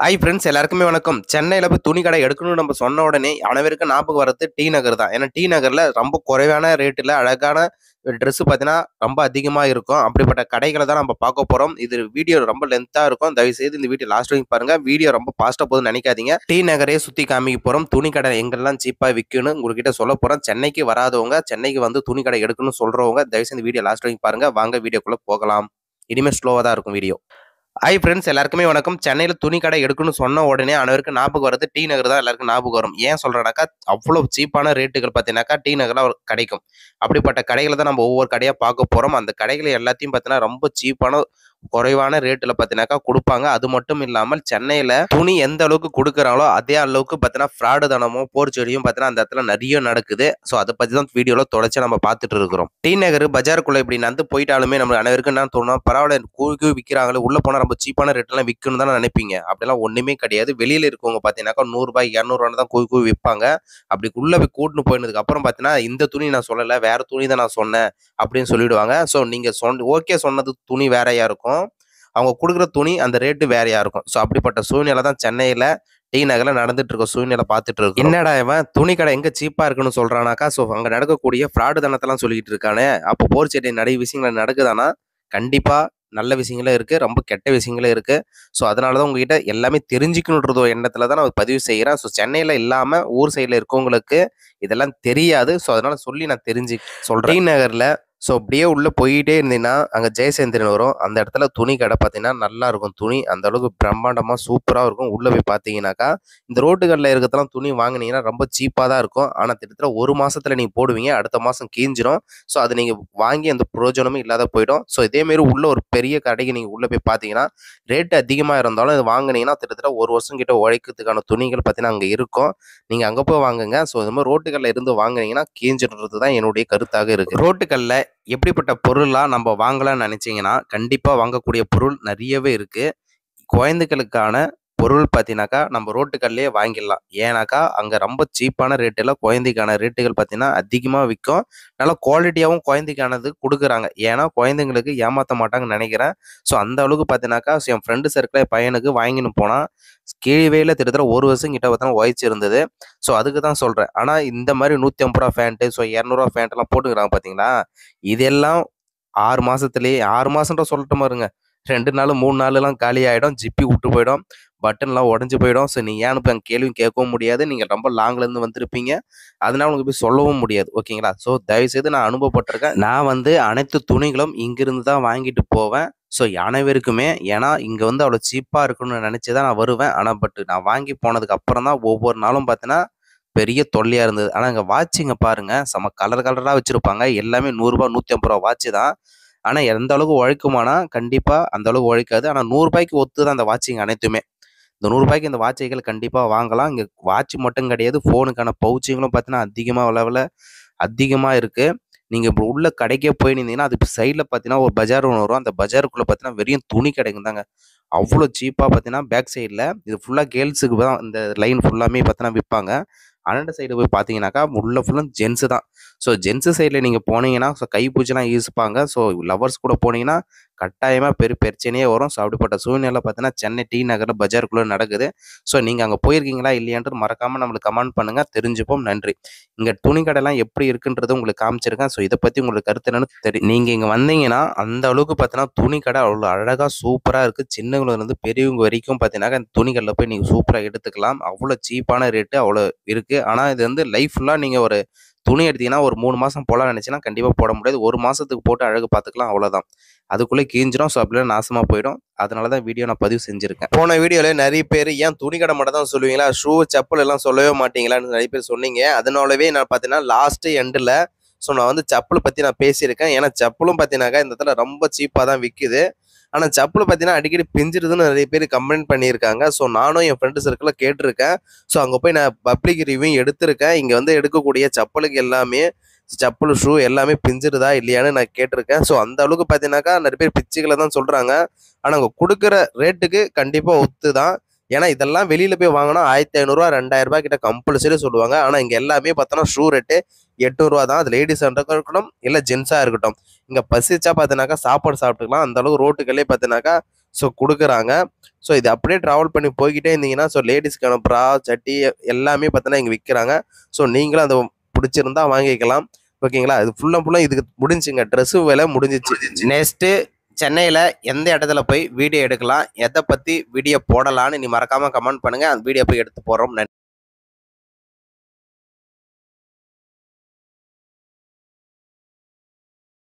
Hi friends எல்லாருக்குமே வணக்கம். சென்னையில போய் துணி கடை எடுக்கணும்னு நம்ம சொன்ன உடனே அனைவருக்கும் ஞாபகம் வரது டி நகர் தான். ஏன்னா டி நகர்ல ரொம்ப குறைவான ரேட்டில் அழகான ட்ரெஸ் பார்த்தீங்கன்னா ரொம்ப அதிகமா இருக்கும். அப்படிப்பட்ட கடைகளை தான் நம்ம பார்க்க போறோம். இது வீடியோ ரொம்ப லென்த்தா இருக்கும். தயவுசெய்து இந்த வீடியோ லாஸ்ட் வரைக்கும் பாருங்க. வீடியோ ரொம்ப ஃபாஸ்டா போகுதுன்னு நினைக்காதீங்க. டி நகரே சுத்தி காமிக்க போறோம். துணி கடை எங்கெல்லாம் சீப்பா விற்குன்னு உங்ககிட்ட சொல்ல போறோம். சென்னைக்கு வராதவங்க, சென்னைக்கு வந்து துணி கடை எடுக்கணும்னு சொல்றவங்க தயவுசெய்து வீடியோ லாஸ்ட் வரைக்கும் பாருங்க. வாங்க வீடியோக்குள்ள போகலாம். இனிமே ஸ்லோவா தான் இருக்கும் வீடியோ. ஹாய் ஃப்ரெண்ட்ஸ் எல்லாருக்குமே வணக்கம். சென்னையில துணி கடை எடுக்கணும்னு சொன்ன உடனே அனைவருக்கும் ஞாபகம் வரது டி நகர் தான் எல்லாருக்கும் ஞாபகம் வரும். ஏன் சொல்றேனாக்கா அவ்வளோ சீப்பான ரேட்டுகள் பார்த்தீங்கன்னாக்கா டி நகர்ல கிடைக்கும். அப்படிப்பட்ட கடைகளை தான் நம்ம ஒவ்வொரு கடையா பார்க்க போறோம். அந்த கடைகளை எல்லாத்தையும் பார்த்தீங்கன்னா ரொம்ப சீப்பான குறைவான ரேட்டில் பார்த்தீங்கன்னாக்கா கொடுப்பாங்க. அது மட்டும் இல்லாமல் சென்னையில துணி எந்த அளவுக்கு கொடுக்குறாங்களோ அதே அளவுக்கு பார்த்தீங்கன்னா ஃப்ராடு தனமும் போர்ச்செடியும் பார்த்தீங்கன்னா அந்த இடத்துல நிறைய நடக்குது. ஸோ அதை பற்றி தான் வீடியோல தொடர்ச்சி நம்ம பார்த்துட்டு இருக்கிறோம். டி நகர் பஜாருக்குள்ள இப்படி நடந்து போயிட்டாலுமே நம்ம அனைவருக்கும் என்ன தோணும், பரவாயில்ல கூவி விற்கிறாங்களே, உள்ள போனால் ரொம்ப சீப்பான ரேட்லாம் விற்கணும் தானே நினைப்பீங்க. அப்படிலாம் ஒண்ணுமே கிடையாது. வெளியில இருக்கவங்க பார்த்தீங்கன்னாக்கா ₹100 ₹200 தான் கூவி விற்பாங்க. அப்படி உள்ள போய் கூட்டின்னு போயினதுக்கு அப்புறம் பார்த்தீங்கன்னா இந்த துணி நான் சொல்லலை, வேற துணி தான் நான் சொன்னேன் அப்படின்னு சொல்லிடுவாங்க. ஸோ நீங்க ஓகே சொன்னது துணி வேறையா இருக்கும், அவங்க கொடுக்குற துணி அந்த ரேட்டு வேறையா இருக்கும். ஸோ அப்படிப்பட்ட சூழ்நிலை தான் சென்னையில டி நகர்ல நடந்துட்டு இருக்க சூழ்நிலை பார்த்துட்டு இருக்கோம். என்னடா இவன் துணி கடை எங்க சீப்பா இருக்குன்னு சொல்றானாக்கா, ஸோ அங்க நடக்கக்கூடிய ஃப்ராடு தனத்தெல்லாம் சொல்லிட்டு இருக்கானே, அப்போ போர்ச்சேரி நிறைய விஷயங்கள் நடக்குதானா? கண்டிப்பா நல்ல விஷயங்களும் இருக்கு, ரொம்ப கெட்ட விஷயங்களும் இருக்கு. ஸோ அதனால தான் உங்ககிட்ட எல்லாமே தெரிஞ்சுக்கணுன்ற ஒரு எண்ணத்துல தான் நான் பதிவு செய்கிறேன். ஸோ சென்னையில இல்லாம ஊர் சைடில் இருக்கவங்களுக்கு இதெல்லாம் தெரியாது. ஸோ அதனால சொல்லி நான் தெரிஞ்சு சொல்றேன். டி நகர்ல ஸோ அப்படியே உள்ள போயிட்டே இருந்தீங்கன்னா அங்க ஜெயசேந்திரன் வரும். அந்த இடத்துல துணி கடை பார்த்தீங்கன்னா நல்லா இருக்கும். துணி அந்த அளவுக்கு பிரம்மாண்டமா சூப்பரா இருக்கும். உள்ள போய் பார்த்தீங்கன்னாக்கா இந்த ரோட்டுகள்ல இருக்கிறதெல்லாம் துணி வாங்குனீங்கன்னா ரொம்ப சீப்பா தான் இருக்கும். ஆனா கிட்டத்தட்ட 1 மாசத்துல நீங்க போடுவீங்க, அடுத்த மாசம் கீஞ்சிரும். ஸோ அது நீங்க வாங்கி அந்த பிரயோஜனமும் இல்லாத போயிடும். ஸோ இதே மாரி உள்ள ஒரு பெரிய கடைக்கு நீங்க உள்ள போய் பார்த்தீங்கன்னா ரேட் அதிகமா இருந்தாலும் இது வாங்குனீங்கன்னா கிட்டத்தட்ட 1 வருஷம் கிட்ட உழைக்கிறதுக்கான துணிகள் பார்த்தீங்கன்னா அங்க இருக்கும். நீங்க அங்க போய் வாங்குங்க. ஸோ இது மாதிரி ரோட்டுகள்ல இருந்து வாங்குனீங்கன்னா கீஞ்சிடுறது தான் என்னுடைய கருத்தாக இருக்கு. ரோட்டுகள்ல எப்படிப்பட்ட பொருள்லாம் நம்ம வாங்கலாம்னு நினைச்சீங்கன்னா கண்டிப்பா வாங்கக்கூடிய பொருள் நிறையவே இருக்கு. குழந்தைகளுக்கான பொருள் பார்த்தீங்கன்னாக்கா நம்ம ரோட்டுக்கல்லையே வாங்கிடலாம். ஏன்னாக்கா அங்கே ரொம்ப சீப்பான ரேட்டில் குழந்தைக்கான ரேட்டுகள் பார்த்தீங்கன்னா அதிகமாக விற்கும். நல்லா குவாலிட்டியாகவும் குழந்தைக்கானது கொடுக்குறாங்க. ஏன்னா குழந்தைங்களுக்கு ஏமாற்ற மாட்டாங்கன்னு நினைக்கிறேன். ஸோ அந்த அளவுக்கு பார்த்தீங்கன்னாக்கா என் ஃப்ரெண்டு சர்க்கிள் பையனுக்கு வாங்கின்னு போனால் கீழ்வேல கிட்டத்தட்ட 1 வருஷம் கிட்ட பார்த்தா உழைச்சி இருந்தது. ஸோ அதுக்கு தான் சொல்கிறேன். ஆனால் இந்த மாதிரி ₹150 ஃபேண்ட்டு, ஸோ ₹200 ஃபேண்ட்லாம் போட்டுக்கிறாங்க பார்த்தீங்களா, இதெல்லாம் 6 மாசத்துலேயே 6 மாசம்ன்ற சொல்லட்டும் பாருங்க. 2 நாள் 3 நாள்லாம் காலி ஆயிடும். ஜிப்பி விட்டு போயிடும். பட்டன்லாம் உடஞ்சு போயிடும். ஸோ நீங்க ஏன்னு போய் கேள்வியும் கேட்கவும் முடியாது. நீங்க ரொம்ப லாங்லேருந்து வந்திருப்பீங்க. அதனால உங்களுக்கு போய் சொல்லவும் முடியாது. ஓகேங்களா? ஸோ தயவுசெய்து நான் அனுபவப்பட்டிருக்கேன். நான் வந்து அனைத்து துணிகளும் இங்கிருந்து தான் வாங்கிட்டு போவேன். ஸோ அனைவருக்குமே ஏன்னா இங்க வந்து அவ்வளோ சீப்பா இருக்குன்னு நினைச்சு தான் நான் வருவேன். ஆனா நான் வாங்கி போனதுக்கு அப்புறம் தான் ஒவ்வொரு நாளும் பார்த்தீங்கன்னா பெரிய தொல்லையா இருந்தது. ஆனா இங்க வாட்சுங்க பாருங்க, செம கலர் கலரா வச்சிருப்பாங்க. எல்லாமே ₹100 ₹150 வாட்ச் தான். ஆனா எந்த அளவுக்கு உழைக்குமானா கண்டிப்பா அந்த அளவுக்கு உழைக்காது. ஆனா ₹100க்கு ஒத்து தான் அந்த வாட்சிங் அனைத்துமே. இந்த ₹100க்கு இந்த வாட்சுகள் கண்டிப்பா வாங்கலாம். இங்க வாட்ச் மட்டும் கிடையாது, ஃபோனுக்கான பவுச்சுங்களும் பார்த்தீங்கன்னா அதிகமா அளவுல அதிகமா இருக்கு. நீங்க இப்போ உள்ள கடைக்கே போயிருந்தீங்கன்னா அதுக்கு சைட்ல பார்த்தீங்கன்னா ஒரு பஜார் ஒண்ணு வரும். அந்த பஜாருக்குள்ள பார்த்தீங்கன்னா வெறும் துணி கடைங்க தாங்க. அவ்வளோ சீப்பா பார்த்தீங்கன்னா பேக் சைட்ல இது ஃபுல்லா கேர்ள்ஸுக்கு தான் இந்த லைன் ஃபுல்லாமே பார்த்தீங்கன்னா விற்பாங்க. அனண்ட சைடு போய் பார்த்தீங்கன்னாக்கா உள்ள ஃபுல்லும் ஜென்ஸு தான். ஸோ ஜென்ஸு சைடில் நீங்கள் போனீங்கன்னா ஸோ கைப்பூச்சிலாம் யூஸ்ப்பாங்க. ஸோ லவர்ஸ் கூட போனீங்கன்னா கட்டாயமாக பிரச்சனையே வரும். ஸோ அப்படிப்பட்ட சூழ்நிலை பார்த்தீங்கன்னா சென்னை டி நகரில் பஜாருக்குள்ளே நடக்குது. ஸோ நீங்கள் அங்கே போயிருக்கீங்களா இல்லையான்றது மறக்காமல் நம்மளுக்கு கமெண்ட் பண்ணுங்கள், தெரிஞ்சுப்போம். நன்றி. இங்கே துணி கடைலாம் எப்படி இருக்குன்றது உங்களுக்கு காமிச்சிருக்கேன். ஸோ இதை பற்றி உங்களுக்கு கருத்து என்னன்னு தெரியும். நீங்கள் இங்கே வந்தீங்கன்னா அந்த அளவுக்கு பார்த்தீங்கன்னா துணி கடை அவ்வளோ அழகாக சூப்பராக இருக்குது. சின்னவங்கலேருந்து பெரியவங்க வரைக்கும் பார்த்தீங்கன்னா இந்த துணிகளில் போய் நீங்கள் சூப்பராக எடுத்துக்கலாம். அவ்வளோ சீப்பான ரேட்டு அவ்வளோ இருக்குது. ஆனால் இது வந்து லைஃப் ஃபுல்லாக நீங்கள் ஒரு துணி எடுத்தீங்கன்னா ஒரு 3 மாசம் போடலாம்னு நினைச்சீங்கன்னா கண்டிப்பா போட முடியாது. 1 மாசத்துக்கு போட்டு அழகு பார்த்துக்கலாம், அவ்வளோதான். அதுக்குள்ளே கீஞ்சிரும். ஸோ அப்படிலாம் நாசமா போயிடும். அதனால தான் வீடியோ நான் பதிவு செஞ்சிருக்கேன். போன வீடியோல நிறைய பேர் ஏன் துணி கடை மட்டும் தான் சொல்லுவீங்களா, ஷூ செப்பல் எல்லாம் சொல்லவே மாட்டீங்களான்னு நிறைய பேர் சொன்னீங்க. அதனாலவே நான் பார்த்தீங்கன்னா லாஸ்ட் எண்டில் ஸோ நான் வந்து செப்பல் பற்றி நான் பேசியிருக்கேன். ஏன்னா செப்பலும் பார்த்தீங்கன்னாக்கா இந்த இடத்துல ரொம்ப சீப்பாக தான் விற்குது. ஆனால் செப்பல் பார்த்தீங்கன்னா அடிக்கடி பிஞ்சிருதுன்னு நிறைய பேர் கமெண்ட் பண்ணியிருக்காங்க. ஸோ நானும் என் ஃப்ரெண்டு சர்க்கிளில் கேட்டிருக்கேன். ஸோ அங்கே போய் நான் பப்ளிக் ரிவ்யூ எடுத்திருக்கேன். இங்கே வந்து எடுக்கக்கூடிய செப்பலுக்கு எல்லாமே செப்பல் ஷூ எல்லாமே பிஞ்சிருதா இல்லையான்னு நான் கேட்டிருக்கேன். ஸோ அந்த அளவுக்கு பார்த்தீங்கன்னாக்கா நிறைய பேர் பிச்சுக்களை தான் சொல்கிறாங்க. ஆனால் அங்கே கொடுக்குற ரேட்டுக்கு கண்டிப்பாக ஒத்து தான். ஏன்னா இதெல்லாம் வெளியில போய் வாங்கினா ₹1500 ₹2000 கிட்ட கம்பல்சரி சொல்லுவாங்க. ஆனால் இங்கே எல்லாமே பார்த்தோன்னா ஷூ ரேட்டு ₹800 தான். அது லேடிஸாக இருக்கட்டும் இல்லை ஜென்ஸாக இருக்கட்டும். இங்கே பசிச்சா பார்த்தீங்கன்னாக்கா சாப்பாடு சாப்பிட்டுக்கலாம். அந்த அளவுக்கு ரோட்டுகளே பார்த்தீங்கன்னாக்கா ஸோ குடுக்குறாங்க. ஸோ இது அப்படியே ட்ராவல் பண்ணி போய்க்கிட்டே இருந்தீங்கன்னா, ஸோ லேடீஸ்க்கான ப்ரா, சட்டி எல்லாமே பார்த்தீங்கன்னா இங்க விக்கிறாங்க. ஸோ நீங்களும் அத புடிச்சிருந்தா வாங்கிக்கலாம். ஓகேங்களா? இது ஃபுல் அண்ட் ஃபுல்லா இதுக்கு முடிஞ்சுங்க. ட்ரெஸ் வேலை முடிஞ்சிச்சு. நெக்ஸ்ட்டு சென்னையில எந்த இடத்துல போய் வீடியோ எடுக்கலாம்? எத பத்தி வீடியோ போடலான்னு நீ மறக்காம கமெண்ட் பண்ணுங்க. அந்த வீடியோ போய் எடுத்து போடுறோம். நன்றி.